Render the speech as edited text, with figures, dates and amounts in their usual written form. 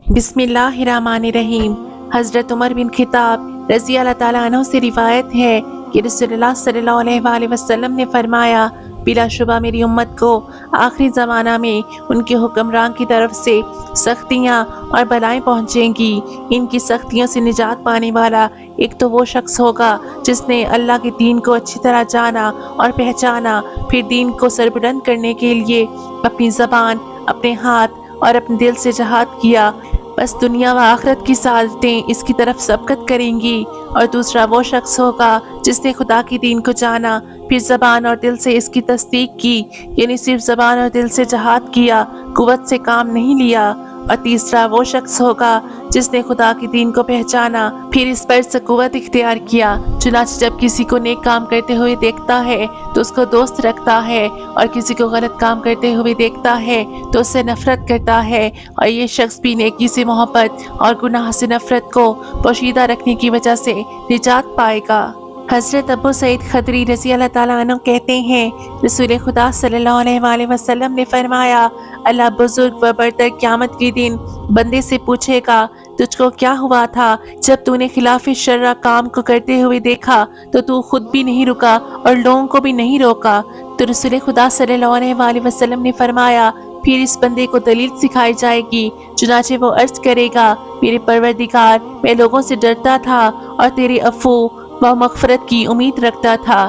बिस्मिल्लाहिर्रहमानिर्रहीम। हज़रत उमर बिन खिताब रज़ी अल्लाह ताला अन्हु से रिवायत है कि रसूलुल्लाह सल्लल्लाहु अलैहि वसल्लम ने फरमाया, बिलाशुबा मेरी उम्मत को आखिरी ज़माना में उनके हुक्मरान की तरफ से सख्तियाँ और बलाएं पहुँचेंगी। इनकी सख्तियों से निजात पाने वाला एक तो वो शख्स होगा जिसने अल्लाह के दीन को अच्छी तरह जाना और पहचाना, फिर दीन को सरबुलंद करने के लिए अपनी ज़बान, अपने हाथ और अपने दिल से जहाद किया। बस दुनिया व आखिरत की सादतें इसकी तरफ सबकत करेंगी। और दूसरा वो शख्स होगा जिसने खुदा की दीन को जाना, फिर ज़बान और दिल से इसकी तस्दीक की, यानी सिर्फ ज़बान और दिल से जहाद किया, कुव्वत से काम नहीं लिया। और तीसरा वो शख्स होगा जिसने खुदा की दीन को पहचाना, फिर इस पर से कुव्वत इख्तियार किया। चुनांचे जब किसी को नेक काम करते हुए देखता है तो उसको दोस्त रखता है, और किसी को गलत काम करते हुए देखता है तो उससे नफरत करता है। और ये शख्स भी नेकी से मोहब्बत और गुनाह से नफरत को पोशीदा रखने की वजह से निजात पाएगा। हज़रत अबू सईद खदरी रज़ी अल्लाह ताला अन्हु कहते हैं, रसूल खुदा सल्लल्लाहु अलैहि वसल्लम ने फरमाया, अल्लाह बुजुर्ग व बरतर क़यामत के दिन बंदे से पूछेगा, तुझको क्या हुआ था जब तूने खिलाफ शर्रा काम को करते हुए देखा तो तू खुद भी नहीं रुका और लोगों को भी नहीं रोका। तो रसूल खुदा सल्लल्लाहु अलैहि वसल्लम ने फरमाया, फिर इस बंदे को दलील सिखाई जाएगी। चुनाचे वो अर्ज करेगा, मेरे परवरदिगार, मैं लोगों से डरता था और तेरे अफू व मग़फ़िरत की उम्मीद रखता था।